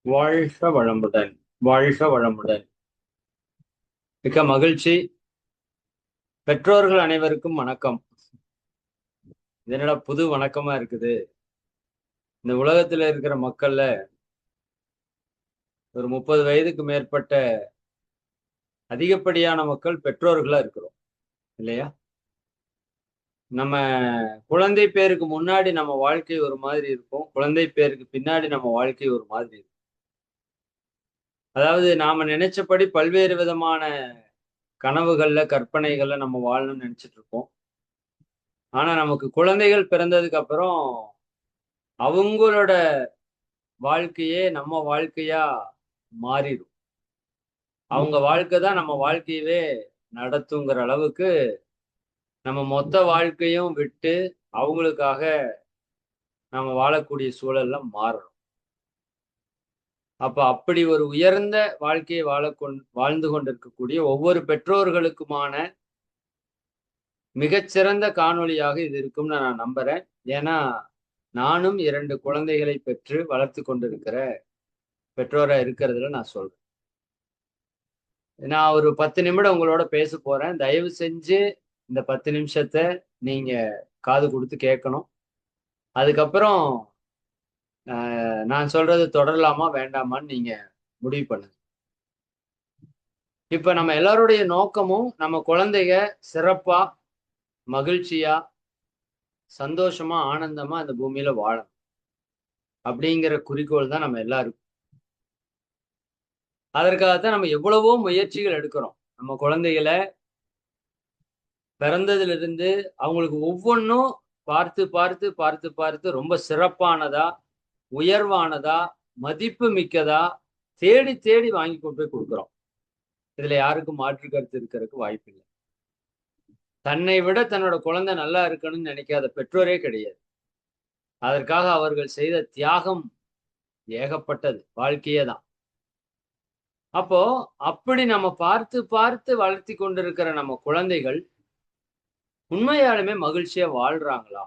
வாழ்க வளமுடன். வாழ்க வளமுடன். மிக்க மகிழ்ச்சி. பெற்றோர்கள் அனைவருக்கும் வணக்கம். இது என்னடா புது வணக்கமா இருக்குது. இந்த உலகத்துல இருக்கிற மக்கள்ல ஒரு 30 வயதுக்கு மேற்பட்ட அதிகப்படியான மக்கள் பெற்றோர்களா இருக்கிறோம், இல்லையா? நம்ம குழந்தை பேருக்கு முன்னாடி நம்ம வாழ்க்கை ஒரு மாதிரி இருக்கும், குழந்தை பேருக்கு பின்னாடி நம்ம வாழ்க்கை ஒரு மாதிரி இருக்கும். அதாவது நாம நினைச்சபடி பல்வேறு விதமான கனவுகள்ல கற்பனைகள்ல நம்ம வாழணும்னு நினைச்சிட்டு இருப்போம். ஆனா நமக்கு குழந்தைகள் பிறந்ததுக்கு அப்புறம் அவங்களோட வாழ்க்கையே நம்ம வாழ்க்கையா மாறிடும். அவங்க வாழ்க்கை தான் நம்ம வாழ்க்கையவே நடத்துங்கிற அளவுக்கு நம்ம மொத்த வாழ்க்கையும் விட்டு அவங்களுக்காக நம்ம வாழக்கூடிய சூழல்ல மாறுறோம். அப்ப அப்படி ஒரு உயர்ந்த வாழ்க்கையை வாழ்ந்து கொண்டிருக்கக்கூடிய ஒவ்வொரு பெற்றோர்களுக்குமான மிகச்சிறந்த காணொளியாக இது இருக்கும்னு நான் நம்புறேன். ஏன்னா நானும் 2 குழந்தைகளை பெற்று வளர்த்து கொண்டிருக்கிற பெற்றோரா இருக்கிறதுல நான் சொல்றேன். நான் ஒரு 10 நிமிடம் உங்களோட பேச போறேன். தயவு செஞ்சு இந்த 10 நிமிஷத்த நீங்க காது குடுத்து கேட்கணும். அதுக்கப்புறம் நான் சொல்றது தொடரலாமா? வேண்டாமான்னு நீங்க முடிவு பண்ணுங்க. இப்ப நம்ம எல்லாருடைய நோக்கமும் நம்ம குழந்தைக சிறப்பா, மகிழ்ச்சியா, சந்தோஷமா, ஆனந்தமா இந்த பூமியில வாழணும். அப்படிங்கிற குறிக்கோள் தான் நம்ம எல்லாருக்கும். அதற்காகத்தான் நம்ம எவ்வளவோ முயற்சிகள் எடுக்கிறோம். நம்ம குழந்தைகள பிறந்ததிலிருந்து அவங்களுக்கு ஒவ்வொன்னும் பார்த்து, பார்த்து, பார்த்து, பார்த்து ரொம்ப சிறப்பானதா, உயர்வானதா, மதிப்பு மிக்கதா தேடி, தேடி வாங்கி கொண்டு போய் குடுக்குறோம். இதுல யாருக்கும் மாற்று கருத்து இருக்கிறதுக்கு வாய்ப்பில்ல. தன்னை விட தன்னோட குழந்தை நல்லா இருக்கணும்னு நினைக்காத பெற்றோரே கிடையாது. அதற்காக அவர்கள் செய்த தியாகம் ஏகப்பட்டது. வாழ்க்கையே தான். அப்போ அப்படி நம்ம பார்த்து, பார்த்து வளர்த்திக் கொண்டிருக்கிற நம்ம குழந்தைகள் உண்மையாலுமே மகிழ்ச்சியா வாழ்றாங்களா?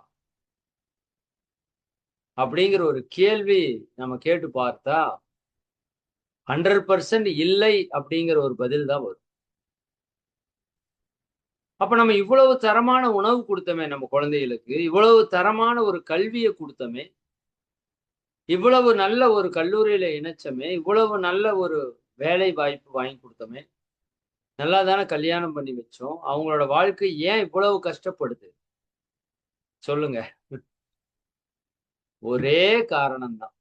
அப்படிங்கிற ஒரு கேள்வி நம்ம கேட்டு பார்த்தா 100% இல்லை அப்படிங்கிற ஒரு பதில் தான் வரும். அப்ப நம்ம இவ்வளவு தரமான உணவு குடுத்தோமே நம்ம குழந்தைகளுக்கு, இவ்வளவு தரமான ஒரு கல்விய குடுத்தோமே, இவ்வளவு நல்ல ஒரு கல்லூரியில இணைச்சோமே, இவ்வளவு நல்ல ஒரு வேலை வாய்ப்பு வாங்கி குடுத்தோமே, நல்லா தானே கல்யாணம் பண்ணி வச்சோம். அவங்களோட வாழ்க்கை ஏன் இவ்வளவு கஷ்டப்படுது? சொல்லுங்க. ஒரே காரணம் தான்.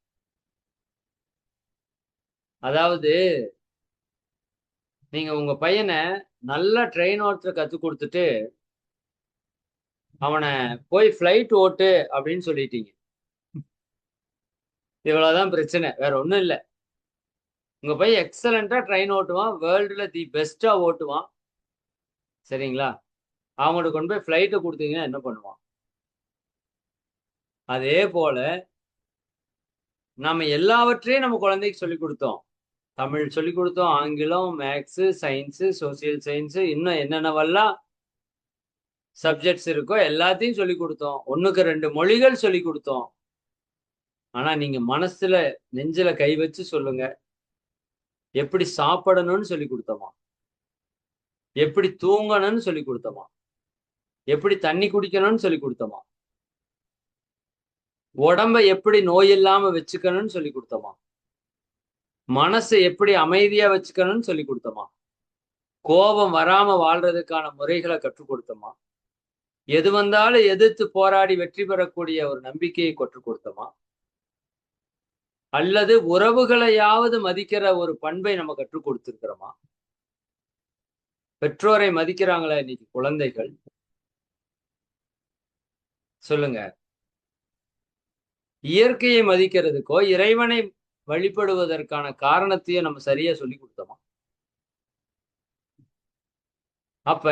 அதாவது நீங்க உங்க பையன நல்லா ட்ரெயின் ஓட்ட கத்துக் குடுத்துட்டு, அவன போய் ஃப்ளைட் ஓட்டு அப்படின்னு சொல்லிட்டீங்க. இவ்வளவுதான் பிரச்சனை. வேற ஒண்ணும் இல்ல. உங்க பையன் எக்ஸலென்ட்டா ட்ரெயின் ஓட்டுவான். வேர்ல்டுல தி பெஸ்ட்டா ஓட்டுவான். சரிங்களா? அவன்கிட்ட கொண்டு போய் ஃப்ளைட்ட குடுத்தீங்கன்னா என்ன பண்ணுவான்? அதே போல நம்ம எல்லாவற்றையும் நம்ம குழந்தைக்கு சொல்லிக் குடுத்தோம். தமிழ் சொல்லிக் குடுத்தோம். ஆங்கிலம், மேத்ஸ், சயின்ஸ், சோசியல் சயின்ஸ் இன்னும் என்னென்னவெல்லாம் சப்ஜெக்ட்ஸ் இருக்கோ எல்லாத்தையும் சொல்லிக் குடுத்தோம். 1க்கு 2 மொழிகள் சொல்லிக் குடுத்தோம். ஆனா நீங்க மனசுல, நெஞ்சில கை வச்சு சொல்லுங்க. எப்படி சாப்பிடணும்னு சொல்லிக் குடுத்தோமா? எப்படி தூங்கணும்னு சொல்லிக் குடுத்தோமா? எப்படி தண்ணி குடிக்கணும்னு சொல்லிக் குடுத்தோமா? உடம்ப எப்படி நோய் இல்லாம வச்சுக்கணும்னு சொல்லிக் குடுத்தோமா? மனச எப்படி அமைதியா வச்சுக்கணும்னு சொல்லிக் குடுத்தோமா? கோபம் வராம வாழ்றதுக்கான முறைகள கற்றுக் குடுத்தோமா? எது வந்தாலும் எதிர்த்து போராடி வெற்றி பெறக்கூடிய ஒரு நம்பிக்கையை கற்றுக் குடுத்தோமா? அல்லது உறவுகளையாவது மதிக்கிற ஒரு பண்பை நம்ம கற்றுக் குடுத்திருக்கிறோமா? பெற்றோரை மதிக்கிறாங்களா இன்னைக்கு குழந்தைகள்? சொல்லுங்க. இயற்கையை மதிக்கிறதுக்கோ, இறைவனை வழிபடுவதற்கான காரணத்தையும் நம்ம சரியா சொல்லிக் குடுத்தோமா? அப்ப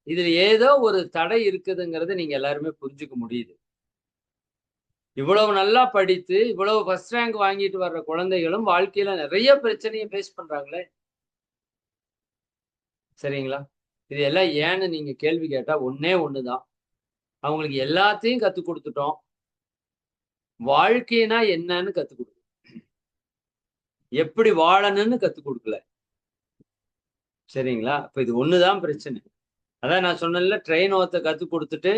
இதுல ஏதோ ஒரு தடை இருக்குதுங்கிறத நீங்க எல்லாருமே புரிஞ்சுக்க முடியுது. இவ்வளவு நல்லா படித்து, இவ்வளவு ஃபர்ஸ்ட் ரேங்க் வாங்கிட்டு வர்ற குழந்தைகளும் வாழ்க்கையில நெறைய பிரச்சனைய ஃபேஸ் பண்றாங்களே! சரிங்களா? இது எல்லாம் ஏன்னு நீங்க கேள்வி கேட்டா ஒண்ணே ஒண்ணு தான். அவங்களுக்கு எல்லாத்தையும் கத்துக் குடுத்துட்டோம். வாழ்க்கைனா என்னன்னு கத்துக் குடுக்கல. எப்படி வாழணும்னு கத்துக் கொடுக்கல. சரிங்களா? இப்ப இது ஒண்ணுதான் பிரச்சனை. அதான் நான் சொன்னேன்ல, ட்ரெயின் ஓட்ட கத்துக் கொடுத்துட்டு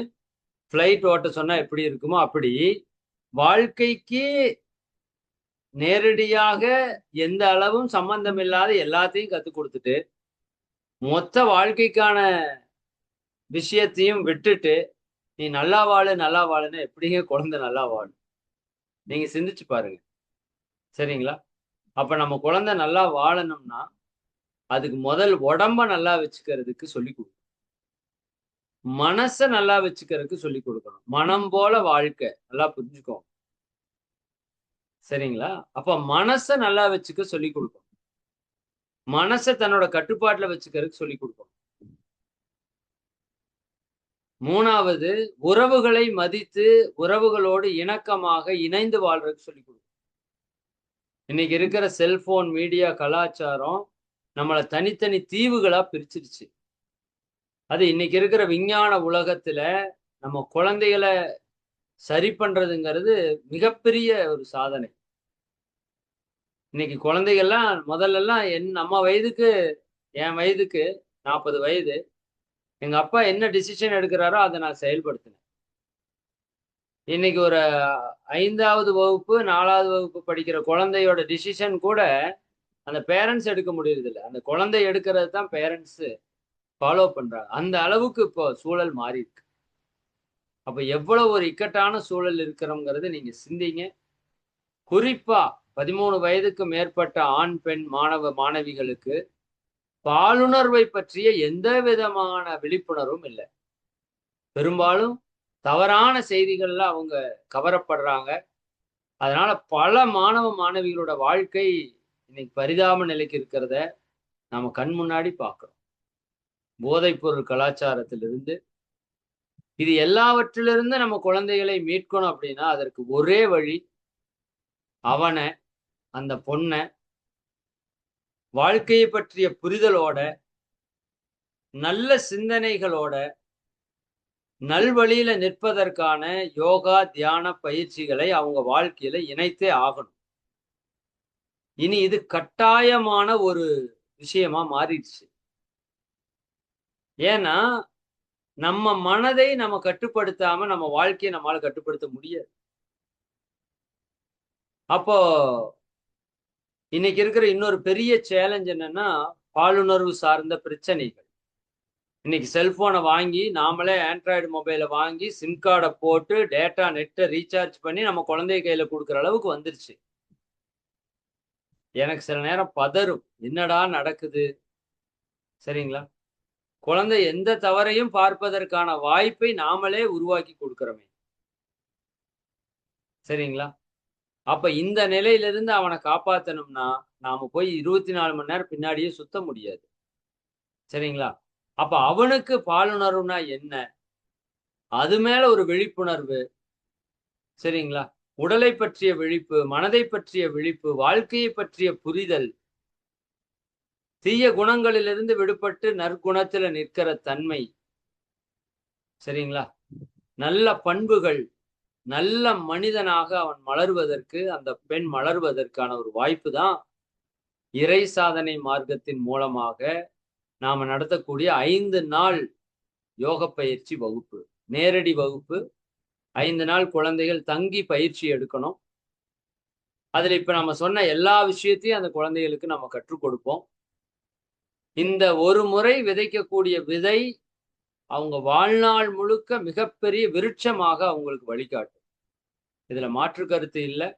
ஃப்ளைட் ஓட்ட சொன்னா எப்படி இருக்குமோ அப்படி வாழ்க்கைக்கு நேரடியாக எந்த அளவும் சம்பந்தம் இல்லாத எல்லாத்தையும் கத்துக் கொடுத்துட்டு மொத்த வாழ்க்கைக்கான விஷயத்தையும் விட்டுட்டு நீ நல்லா வாழு நல்லா வாழுன்னா எப்படிங்க குழந்தை நல்லா வாழும்? நீங்க சிந்திச்சு பாருங்க. சரிங்களா? அப்ப நம்ம குழந்தை நல்லா வாழணும்னா அதுக்கு முதல் உடம்ப நல்லா வச்சுக்கிறதுக்கு சொல்லிக் கொடுக்கணும். மனச நல்லா வச்சுக்கிறதுக்கு சொல்லிக் கொடுக்கணும். மனம் போல வாழ்க்கை. நல்லா புரிஞ்சுக்கோங்க. சரிங்களா? அப்ப மனச நல்லா வச்சுக்க சொல்லிக் கொடுக்கணும். மனச தன்னோட கட்டுப்பாட்டுல வச்சுக்கிறதுக்கு சொல்லிக் கொடுக்கணும். 3வது உறவுகளை மதித்து உறவுகளோடு இணக்கமாக இணைந்து வாழ்றதுக்கு சொல்லிக் கொடுக்கணும். இன்னைக்கு இருக்கிற செல்போன் மீடியா கலாச்சாரம் நம்மள தனித்தனி தீவுகளா பிரிச்சிருச்சு. அது இன்னைக்கு இருக்கிற விஞ்ஞான உலகத்துல நம்ம குழந்தைகளை சரி பண்றதுங்கிறது மிகப்பெரிய ஒரு சாதனை. இன்னைக்கு குழந்தைகள்லாம் முதல்லலாம் நம்ம வயதுக்கு என் வயதுக்கு 40 வயது. எங்க அப்பா என்ன டிசிஷன் எடுக்கிறாரோ அதை நான் செயல்படுத்தினேன். இன்னைக்கு ஒரு 5வது வகுப்பு 4வது வகுப்பு படிக்கிற குழந்தையோட டிசிஷன் கூட அந்த பேரண்ட்ஸ் எடுக்க முடியறதில்ல. அந்த குழந்தை எடுக்கிறது தான் பேரண்ட்ஸ் ஃபாலோ பண்றாங்க. அந்த அளவுக்கு இப்போ சூழல் மாறி இருக்கு. அப்ப எவ்வளவு ஒரு இக்கட்டான சூழல் இருக்கிறோங்கிறத நீங்க சிந்திங்க. குறிப்பா 13 வயதுக்கு மேற்பட்ட ஆண், பெண் மாணவ மாணவிகளுக்கு பாலுணர்வை பற்றிய எந்த விதமான விழிப்புணர்வும் இல்லை. பெரும்பாலும் தவறான செய்திகள்ல அவங்க கவரப்படுறாங்க. அதனால பல மாணவ மாணவிகளோட வாழ்க்கை இன்னைக்கு பரிதாப நிலைக்கு இருக்கிறத நாம கண் முன்னாடி பார்க்கிறோம். போதைப்பொருள் கலாச்சாரத்திலிருந்து இது எல்லாவற்றிலிருந்து நம்ம குழந்தைகளை மீட்கணும் அப்படின்னா அதற்கு ஒரே வழி அவன அந்த பொண்ண வாழ்க்கையை பற்றிய புரிதலோட நல்ல சிந்தனைகளோட நல்வழியில நிற்பதற்கான யோகா தியான பயிற்சிகளை அவங்க வாழ்க்கையில இணைத்தே ஆகணும். இனி இது கட்டாயமான ஒரு விஷயமா மாறிடுச்சு. ஏன்னா நம்ம மனதை நம்ம கட்டுப்படுத்தாம நம்ம வாழ்க்கையை நம்மளால கட்டுப்படுத்த முடியாது. அப்போ இன்னைக்கு இருக்கிற இன்னொரு பெரிய சேலஞ்ச் என்னன்னா பாலுணர்வு சார்ந்த பிரச்சனைகள். இன்னைக்கு செல்போனை வாங்கி நாமளே ஆண்ட்ராய்டு மொபைலை வாங்கி சிம் கார்டை போட்டு டேட்டா நெட்டை ரீசார்ஜ் பண்ணி நம்ம குழந்தை கையில கொடுக்குற அளவுக்கு வந்துருச்சு. எனக்கு சில நேரம் பதறும், என்னடா நடக்குது? சரிங்களா? குழந்தை எந்த தவறையும் பார்ப்பதற்கான வாய்ப்பை நாமளே உருவாக்கி கொடுக்கிறோமே. சரிங்களா? அப்ப இந்த நிலையிலிருந்து அவனை காப்பாத்தணும்னா நாம போய் 24 மணி நேரம் பின்னாடியே சுத்த முடியாது. சரிங்களா? அப்ப அவனுக்கு பாலுணர்வுனா என்ன? அது மேல ஒரு விழிப்புணர்வு. சரிங்களா? உடலை பற்றிய விழிப்பு, மனதை பற்றிய விழிப்பு, வாழ்க்கையை பற்றிய புரிதல், தீய குணங்களிலிருந்து விடுபட்டு நற்குணத்துல நிற்கிற தன்மை. சரிங்களா? நல்ல பண்புகள், நல்ல மனிதனாக அவன் மலர்வதற்கு, அந்த பெண் மலர்வதற்கான ஒரு வாய்ப்பு தான் இறை சாதனை மார்க்கத்தின் மூலமாக நாம நடத்தக்கூடிய 5 நாள் யோக பயிற்சி வகுப்பு. நேரடி வகுப்பு. 5 நாள் குழந்தைகள் தங்கி பயிற்சி எடுக்கணும். அதுல இப்ப நம்ம சொன்ன எல்லா விஷயத்தையும் அந்த குழந்தைகளுக்கு நம்ம கற்றுக் கொடுப்போம். இந்த ஒரு முறை விதைக்கக்கூடிய விதை அவங்க வாழ்நாள் முழுக்க மிகப்பெரிய விருட்சமாக அவங்களுக்கு வழிகாட்டும். இதுல மாற்று கருத்து இல்லை.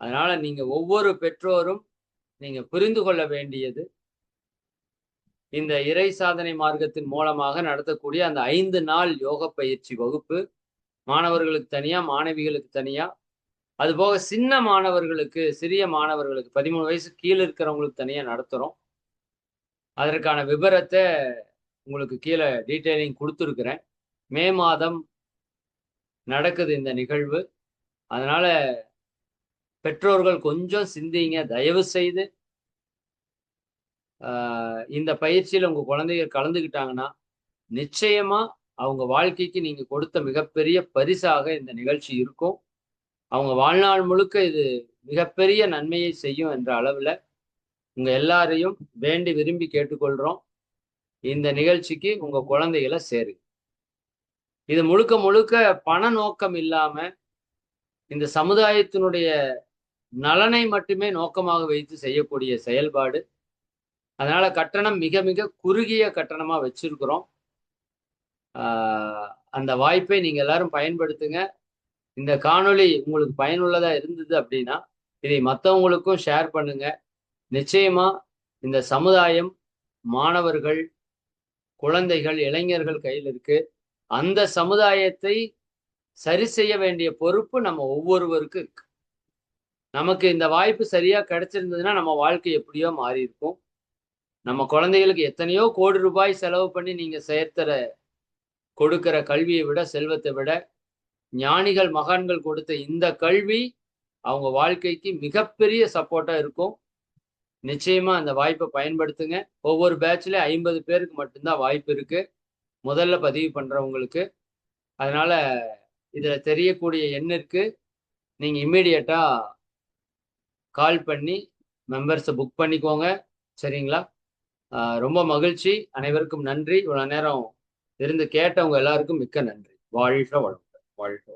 அதனால நீங்க ஒவ்வொரு பெற்றோரும் நீங்க புரிந்து கொள்ள வேண்டியது இந்த இறை சாதனை மார்க்கத்தின் மூலமாக நடத்தக்கூடிய அந்த 5 நாள் யோக பயிற்சி வகுப்பு மாணவர்களுக்கு தனியா, மாணவிகளுக்கு தனியா, அதுபோக சின்ன மாணவர்களுக்கு, சிறிய மாணவர்களுக்கு 13 வயசு கீழே இருக்கிறவங்களுக்கு தனியா நடத்துறோம். அதற்கான விபரத்தை உங்களுக்கு கீழே டீட்டெயிலிங் கொடுத்துருக்கிறேன். மே மாதம் நடக்குது இந்த நிகழ்வு. அதனால பெற்றோர்கள் கொஞ்சம் சிந்திங்க. தயவு செய்து இந்த பயிற்சியில உங்க குழந்தைகள் கலந்துக்கிட்டாங்கன்னா நிச்சயமா அவங்க வாழ்க்கைக்கு நீங்க கொடுத்த மிகப்பெரிய பரிசாக இந்த நிகழ்ச்சி இருக்கும். அவங்க வாழ்நாள் முழுக்க இது மிகப்பெரிய நன்மையை செய்யும் என்ற அளவுல உங்க எல்லாரையும் வேண்டி விரும்பி கேட்டுக்கொள்றோம். இந்த நிகழ்ச்சிக்கு உங்க குழந்தைகளை சேருங்க. இது முழுக்க முழுக்க பண நோக்கம் இல்லாம இந்த சமுதாயத்தினுடைய நலனை மட்டுமே நோக்கமாக வைத்து செய்யக்கூடிய செயல்பாடு. அதனால கட்டணம் மிக மிக குறுகிய கட்டணமா வச்சிருக்கிறோம். அந்த வாய்ப்பை நீங்க எல்லாரும் பயன்படுத்துங்க. இந்த காணொளி உங்களுக்கு பயனுள்ளதா இருந்தது அப்படின்னா இதை மற்றவங்களுக்கும் ஷேர் பண்ணுங்க. நிச்சயமா இந்த சமுதாயம் மாணவர்கள், குழந்தைகள், இளைஞர்கள் கையில் இருக்கு. அந்த சமுதாயத்தை சரி செய்ய வேண்டிய பொறுப்பு நம்ம ஒவ்வொருவருக்கும் இருக்கு. நமக்கு இந்த வாய்ப்பு சரியா கிடைச்சிருந்ததுன்னா நம்ம வாழ்க்கை எப்படியோ மாறி இருக்கும். நம்ம குழந்தைகளுக்கு எத்தனையோ கோடி ரூபாய் செலவு பண்ணி நீங்க கொடுக்கிற கல்வியை விட, செல்வத்தை விட ஞானிகள் மகான்கள் கொடுத்த இந்த கல்வி அவங்க வாழ்க்கைக்கு மிகப்பெரிய சப்போர்ட்டா இருக்கும். நிச்சயமா அந்த வாய்ப்பை பயன்படுத்துங்க. ஒவ்வொரு பேட்ச்ல 50 பேருக்கு மட்டும்தான் வாய்ப்பு இருக்கு, முதல்ல பதிவு பண்றவங்களுக்கு. அதனால இதுல தெரியக்கூடிய எண்ணிற்கு நீங்க இம்மீடியட்டா கால் பண்ணி மெம்பர்ஸை புக் பண்ணிக்கோங்க. சரிங்களா? ரொம்ப மகிழ்ச்சி. அனைவருக்கும் நன்றி. இவ்வளவு நேரம் இருந்து கேட்டவங்க எல்லாருக்கும் மிக்க நன்றி. வாழ்க வளமுடன். வாழ்க.